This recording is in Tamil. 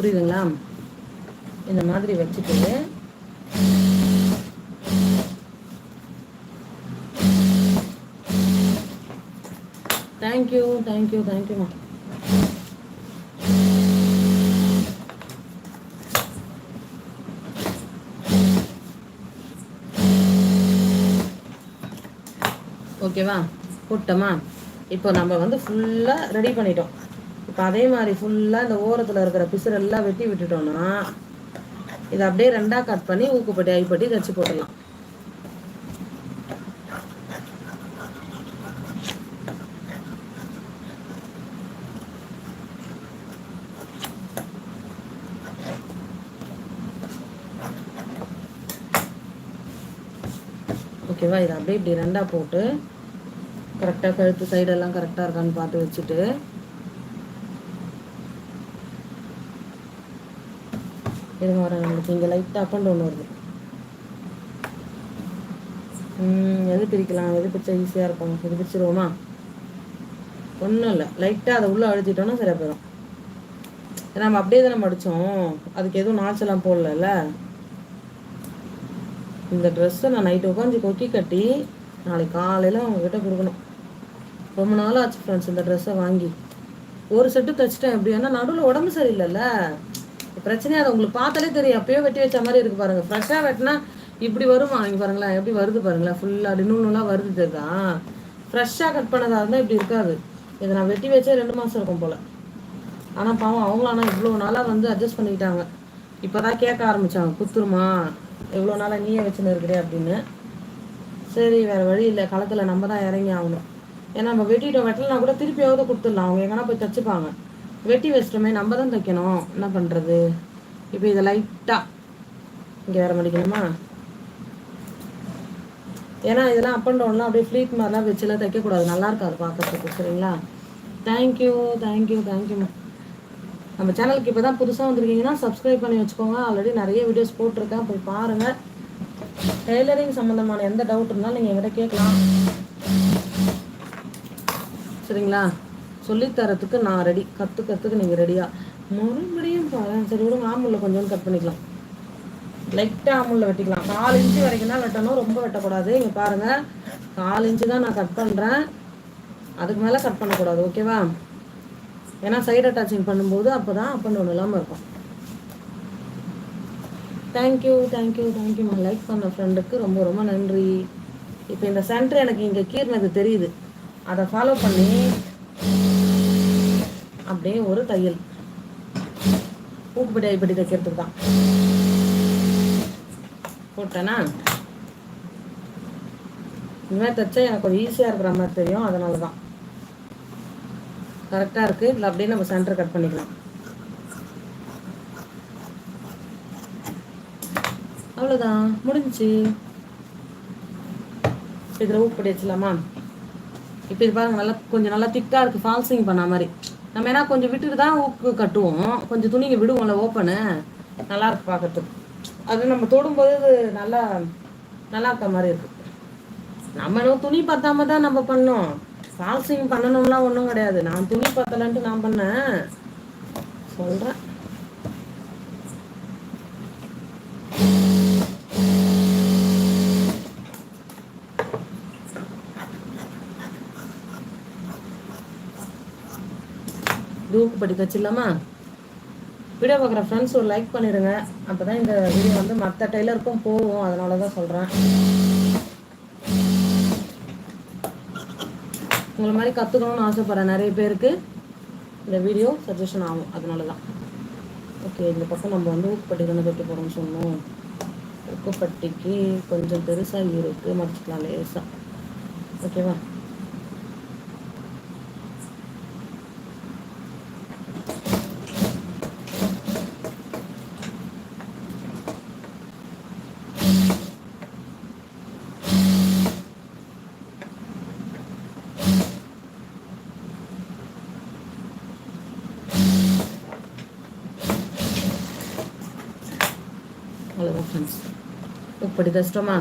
புரியுதுங்களா? இந்த மாதிரி வச்சுட்டு தேங்க்யூமா. ஓகேவா? போட்டோமா? இப்போ நம்ம வந்து ஃபுல்லாக ரெடி பண்ணிட்டோம். இப்போ அதே மாதிரி ஃபுல்லாக இந்த ஓரத்தில் இருக்கிற பிசுரெல்லாம் வெட்டி விட்டுட்டோம்னா இதை அப்படியே ரெண்டாக கட் பண்ணி ஊக்குப்பட்டி ஐப்பட்டி தச்சு போட்டுடலாம். ஓகேவா? இதை அப்படியே இப்படி ரெண்டாக போட்டு கரெக்டாக கழுத்து சைடெல்லாம் கரெக்டாக இருக்கான்னு பார்த்து வச்சுட்டு இருங்க வரேன். நம்மளுக்கு இங்கே லைட்டாக அப் அண்ட் டவுன் வருது. எது பிரிக்கலாம்? எது பிரிச்சா ஈஸியாக இருக்கும்? எது பிரிச்சிருவோமா? ஒன்றும் இல்லை, லைட்டாக அதை உள்ளே அழுத்திட்டோன்னா சரியாக போயிடும். ஏன்னா நம்ம அப்படியே தானே மடித்தோம், அதுக்கு எதுவும் நாச்செல்லாம் போடல. இந்த ட்ரெஸ்ஸை நான் நைட்டு உட்காந்து கொக்கி கட்டி நாளைக்கு காலையில் அவங்கக்கிட்ட கொடுக்கணும். ரொம்ப நாள் ஆச்சு ஃப்ரெண்ட்ஸ் இந்த ட்ரெஸ்ஸை வாங்கி. ஒரு செட்டு தைச்சிட்டேன். எப்படி ஏன்னா நடுவில் உடம்பு சரியில்லைல்ல, பிரச்சனையாக அதை உங்களுக்கு பார்த்தாலே தெரியும். அப்பயே வெட்டி வச்ச மாதிரி இருக்குது பாருங்கள். ஃப்ரெஷ்ஷாக வெட்டினா இப்படி வருமா? இங்கே பாருங்களேன் எப்படி வருது பாருங்களேன். ஃபுல்லாக அப்படி நூல்லாம் வருது தெரியுதா? ஃப்ரெஷ்ஷாக கட் பண்ணதாக இருந்தால் இப்படி இருக்காது. இதை நான் வெட்டி வச்சே 2 மாதம் இருக்கும் போல். ஆனால் பாவம் அவங்களும் ஆனால் இவ்வளோ நாளாக வந்து அட்ஜஸ்ட் பண்ணிக்கிட்டாங்க. இப்போ தான் கேட்க ஆரம்பித்தாங்க, குத்துருமா எவ்வளோ நாளாக நீயே வச்சுன்னு இருக்கிறே அப்படின்னு. சரி வேறு வழி இல்லை, களத்தில் நம்ம தான் இறங்கி ஆகணும். ஏன்னா நம்ம வெட்டிட்டோம், வெட்டலைனா கூட திருப்பியாவது கொடுத்துடலாம். அவங்க எங்கன்னா போய் தைச்சிப்பாங்க. வெட்டி வச்சிட்டோமே, நம்ம தான் தைக்கணும், என்ன பண்ணுறது? இப்போ இதை லைட்டாக இங்கே வேறு மடிக்கணுமா? ஏன்னா இதெல்லாம் அப் அண்ட் டவுன்லாம் அப்படியே ஃப்ளீட் மாதிரிலாம் வச்சுலாம் தைக்கக்கூடாது, நல்லா இருக்காது பார்க்கறதுக்கு. சரிங்களா? தேங்க்யூம்மா. நம்ம சேனலுக்கு இப்போ தான் புதுசாக வந்துருக்கீங்கன்னா சப்ஸ்கிரைப் பண்ணி வச்சுக்கோங்க. ஆல்ரெடி நிறைய வீடியோஸ் போட்டிருக்கேன், போய் பாருங்கள். டெய்லரிங் சம்மந்தமான எந்த டவுட் இருந்தாலும் நீங்கள் என்கிட்ட கேட்கலாம். சரிங்களா? சொல்லித்தரத்துக்கு நான் ரெடி, கற்றுக்கிறதுக்கு நீங்கள் ரெடியா? மறுபடியும் பாருங்க. சரி விடுங்க, ஆமுலில் கொஞ்சம் கட் பண்ணிக்கலாம். லைட்டாக ஆமுலில் வெட்டிக்கலாம். 4 இன்ச்சு வரைக்கும் தான் வெட்டணும், ரொம்ப வெட்டக்கூடாது. இங்கே பாருங்கள், 4 இன்ச்சு தான் நான் கட் பண்ணுறேன், அதுக்கு மேலே கட் பண்ணக்கூடாது. ஓகேவா? ஏன்னா சைடு அட்டாச்சிங் பண்ணும்போது அப்போ தான் அப் அண்ட் டவுன் இல்லாமல் இருக்கும். தேங்க்யூம்மா. லைக் பண்ண ஃப்ரெண்டுக்கு ரொம்ப ரொம்ப நன்றி. இப்போ இந்த சென்டர் எனக்கு இங்கே கீர்னது தெரியுது, அதை ஃபாலோ பண்ணி அப்படியே ஒரு தையல் ஊக்குப்படி ஐப்படி தைக்கிறதுக்கு தான் போட்டேன்னா இனிமேல் தைச்சா எனக்கு ஒரு ஈஸியாக இருக்கிற மாதிரி தெரியும். அதனால தான் கரெக்டாக இருக்குது. இல்லை அப்படியே நம்ம சென்டர் கட் பண்ணிக்கலாம். அவ்வளோதான், முடிஞ்சிச்சு. இதில் ஊக்குப்படி வச்சுலாமா? இப்போ இது பாருங்கள், நல்லா கொஞ்சம் நல்லா திக்காக இருக்குது, ஃபால்சிங் பண்ண மாதிரி. நம்ம ஏன்னா கொஞ்சம் விட்டுட்டு தான் ஊக்கு கட்டுவோம், கொஞ்சம் துணிங்க விடுவோம்ல ஓப்பனு, நல்லா இருக்கு பார்க்கறதுக்கு. அது நம்ம தொடும்போது நல்லா இருக்க மாதிரி இருக்குது. நம்ம துணி பத்தாம தான் நம்ம பண்ணோம், ஃபால்சிங் பண்ணணும்லாம் ஒன்றும் கிடையாது. நான் துணி பத்தலன்ட்டு நான் பண்ணேன், சொல்கிறேன். ஊக்குப்படி தச்சிடலாமா? வீடியோ பார்க்குற ஃப்ரெண்ட்ஸ் ஒரு லைக் பண்ணிடுங்க, அப்போ தான் இந்த வீடியோ வந்து மற்ற டெய்லருக்கும் போகும். அதனால தான் சொல்கிறேன். உங்களை மாதிரி கற்றுக்கணும்னு ஆசைப்பட்றேன் நிறைய பேருக்கு இந்த வீடியோ சஜஷன் ஆகும், அதனால தான். ஓகே, இந்த பக்கம் நம்ம வந்து ஊக்குப்பட்டி தானே தைக்க போகிறோம்னு சொன்னோம். ஊக்குப்பட்டிக்கு கொஞ்சம் பெருசாக இருக்குது, மடிச்சுக்கலாம் லேசாக. ஓகேவா? அவ்வளோதான் ஃப்ரெண்ட்ஸ், இப்படி தச்சிட்டோமா?